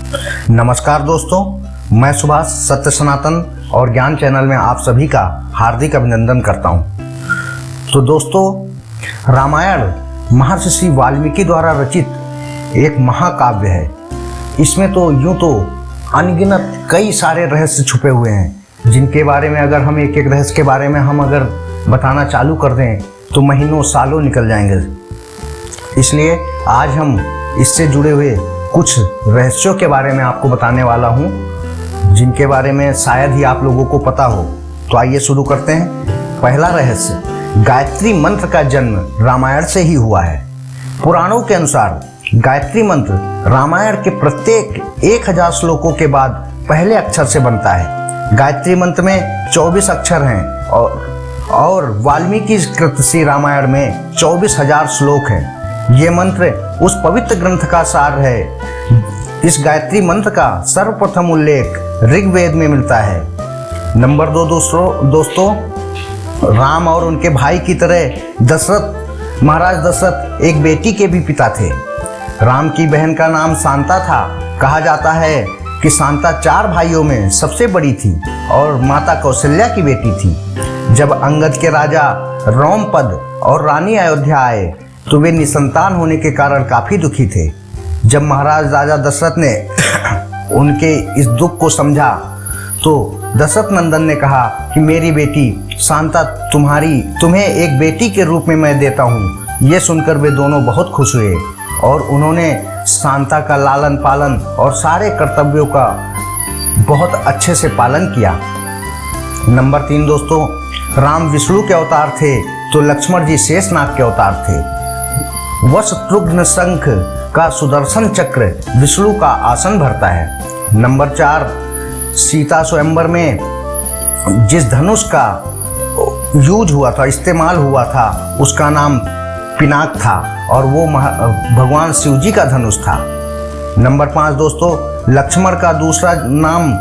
नमस्कार दोस्तों, मैं सुभाष सत्य सनातन और ज्ञान चैनल में आप सभी का हार्दिक अभिनंदन करता हूं। तो दोस्तों, रामायण महर्षि वाल्मीकि द्वारा रचित एक महाकाव्य है। इसमें तो यूं तो अनगिनत कई सारे रहस्य छुपे हुए हैं, जिनके बारे में अगर हम एक एक रहस्य के बारे में हम अगर बताना चालू कर दें तो महीनों सालों निकल जाएंगे। इसलिए आज हम इससे जुड़े हुए कुछ रहस्यों के बारे में आपको बताने वाला हूं, जिनके बारे में शायद ही आप लोगों को पता हो। तो आइए शुरू करते हैं। पहला रहस्य, गायत्री मंत्र का जन्म रामायण से ही हुआ है। पुराणों के अनुसार गायत्री मंत्र रामायण के प्रत्येक 1000 श्लोकों के बाद पहले अक्षर से बनता है। गायत्री मंत्र में 24 अक्षर हैं और वाल्मीकि कृत श्री रामायण में 24,000 श्लोक हैं। ये मंत्र उस पवित्र ग्रंथ का सार है। इस गायत्री मंत्र का सर्वप्रथम उल्लेख ऋग्वेद में मिलता है। नंबर 2 दोस्तों, राम और उनके भाई की तरह महाराज दशरथ एक बेटी के भी पिता थे। राम की बहन का नाम शांता था। कहा जाता है कि शांता 4 भाइयों में सबसे बड़ी थी और माता कौशल्या की बेटी थी। जब अंगद के राजा रोमपद और रानी अयोध्या आए तो वे निसंतान होने के कारण काफ़ी दुखी थे। जब महाराज राजा दशरथ ने उनके इस दुख को समझा तो दशरथ नंदन ने कहा कि मेरी बेटी शांता तुम्हें एक बेटी के रूप में मैं देता हूँ। ये सुनकर वे दोनों बहुत खुश हुए और उन्होंने शांता का लालन पालन और सारे कर्तव्यों का बहुत अच्छे से पालन किया। नंबर 3 दोस्तों, राम विष्णु के अवतार थे तो लक्ष्मण जी शेषनाग के अवतार थे। वशत्रुघ्न शंख का सुदर्शन चक्र विष्णु का आसन भरता है। नंबर 4, सीता स्वयंवर में जिस धनुष का यूज हुआ था, इस्तेमाल हुआ था, उसका नाम पिनाक था और वो भगवान शिव जी का धनुष था। नंबर 5 दोस्तों, लक्ष्मण का दूसरा नाम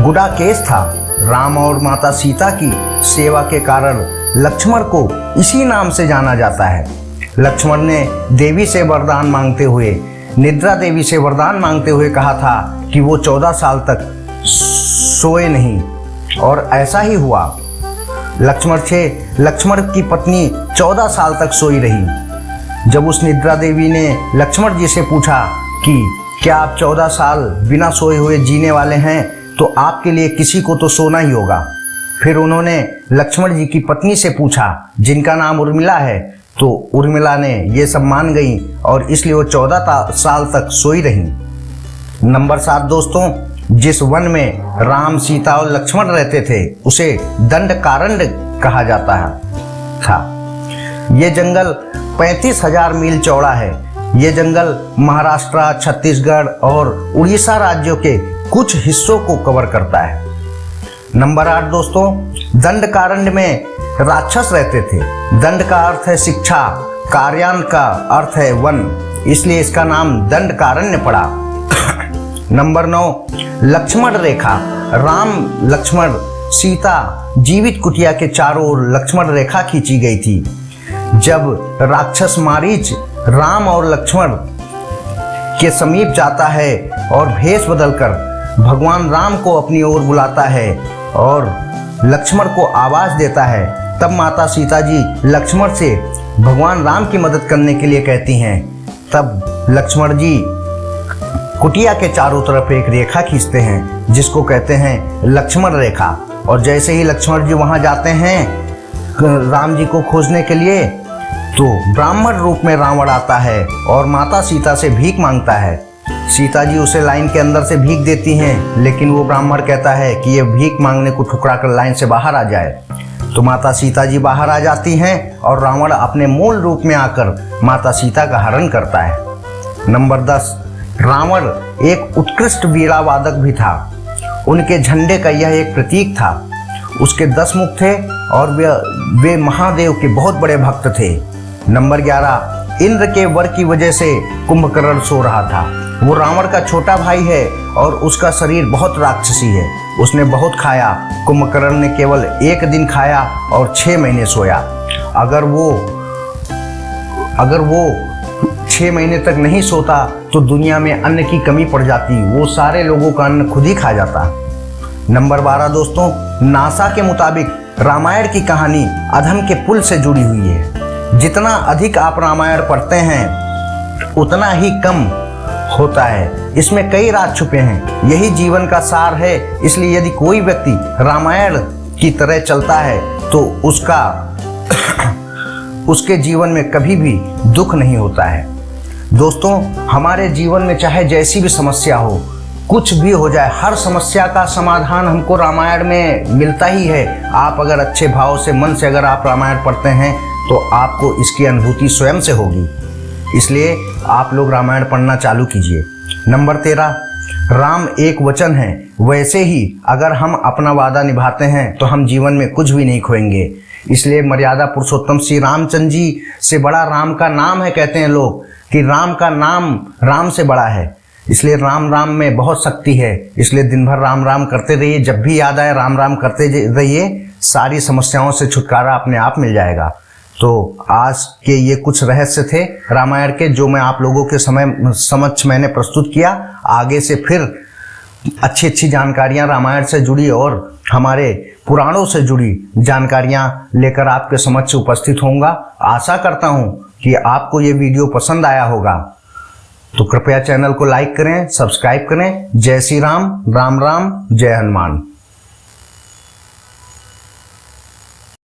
गुडाकेश था। राम और माता सीता की सेवा के कारण लक्ष्मण को इसी नाम से जाना जाता है। लक्ष्मण ने देवी से वरदान मांगते हुए, निद्रा देवी से वरदान मांगते हुए कहा था कि वो 14 साल तक सोए नहीं, और ऐसा ही हुआ। लक्ष्मण की पत्नी 14 साल तक सोई रही। जब उस निद्रा देवी ने लक्ष्मण जी से पूछा कि क्या आप 14 साल बिना सोए हुए जीने वाले हैं, तो आपके लिए किसी को तो सोना ही होगा। फिर उन्होंने लक्ष्मण जी की पत्नी से पूछा, जिनका नाम उर्मिला है, तो उर्मिला ने ये सब मान गई और इसलिए वो 14 साल तक सोई रही। नंबर 7 दोस्तों, जिस वन में राम, सीता और लक्ष्मण रहते थे उसे दंडकारण्य कहा जाता था। ये जंगल 35,000 मील चौड़ा है। ये जंगल महाराष्ट्र, छत्तीसगढ़ और उड़ीसा राज्यों के कुछ हिस्सों को कवर करता है। नंबर 8 दोस्तों, दंडकारण्य में राक्षस रहते थे। दंड का अर्थ है शिक्षा, कार्यान का अर्थ है वन, इसलिए इसका नाम दंडकारण्य पड़ा। नंबर 9, लक्ष्मण रेखा। राम, लक्ष्मण, सीता जीवित कुटिया के चारों ओर लक्ष्मण रेखा खींची गई थी। जब राक्षस मारीच राम और लक्ष्मण के समीप जाता है और भेष बदलकर भगवान राम को अपनी ओर बुलाता है और लक्ष्मण को आवाज देता है, तब माता सीता जी लक्ष्मण से भगवान राम की मदद करने के लिए कहती हैं। तब लक्ष्मण जी कुटिया के चारों तरफ एक रेखा खींचते हैं जिसको कहते हैं लक्ष्मण रेखा। और जैसे ही लक्ष्मण जी वहां जाते हैं राम जी को खोजने के लिए, तो ब्राह्मण रूप में रावण आता है और माता सीता से भीख मांगता है। सीता जी उसे लाइन के अंदर से भीख देती हैं, लेकिन वो ब्राह्मण कहता है कि ये भीख मांगने को ठुकरा कर लाइन से बाहर आ जाए। तो माता सीता जी बाहर आ जाती हैं और रावण अपने मूल रूप में आकर माता सीता का हरण करता है। नंबर 10, रावण एक उत्कृष्ट वीणा वादक भी था। उनके झंडे का यह एक प्रतीक था। उसके 10 मुख थे और वे महादेव के बहुत बड़े भक्त थे। नंबर 11, इंद्र के वर की वजह से कुंभकर्ण सो रहा था। वो रावण का छोटा भाई है और उसका शरीर बहुत राक्षसी है। उसने बहुत खाया। कुंभकर्ण ने केवल 1 दिन खाया और 6 महीने सोया। अगर वो 6 महीने तक नहीं सोता तो दुनिया में अन्न की कमी पड़ जाती, वो सारे लोगों का अन्न खुद ही खा जाता। नंबर 12 दोस्तों, नासा के मुताबिक रामायण की कहानी अधम के पुल से जुड़ी हुई है। जितना अधिक आप रामायण पढ़ते हैं उतना ही कम होता है, इसमें कई राज छुपे हैं, यही जीवन का सार है। इसलिए यदि कोई व्यक्ति रामायण की तरह चलता है तो उसके जीवन में कभी भी दुख नहीं होता है। दोस्तों, हमारे जीवन में चाहे जैसी भी समस्या हो, कुछ भी हो जाए, हर समस्या का समाधान हमको रामायण में मिलता ही है। आप अगर अच्छे भाव से, मन से अगर आप रामायण पढ़ते हैं तो आपको इसकी अनुभूति स्वयं से होगी। इसलिए आप लोग रामायण पढ़ना चालू कीजिए। नंबर 13, राम एक वचन है, वैसे ही अगर हम अपना वादा निभाते हैं तो हम जीवन में कुछ भी नहीं खोएंगे। इसलिए मर्यादा पुरुषोत्तम श्री रामचंद्र जी से बड़ा राम का नाम है। कहते हैं लोग कि राम का नाम राम से बड़ा है। इसलिए राम राम में बहुत शक्ति है। इसलिए दिन भर राम राम करते रहिए, जब भी याद आए राम राम करते रहिए, सारी समस्याओं से छुटकारा अपने आप मिल जाएगा। तो आज के ये कुछ रहस्य थे रामायण के, जो मैं आप लोगों के समक्ष मैंने प्रस्तुत किया। आगे से फिर अच्छी अच्छी जानकारियां रामायण से जुड़ी और हमारे पुराणों से जुड़ी जानकारियां लेकर आपके समक्ष उपस्थित होऊंगा। आशा करता हूं कि आपको ये वीडियो पसंद आया होगा, तो कृपया चैनल को लाइक करें, सब्सक्राइब करें। जय श्री राम, राम राम, जय हनुमान।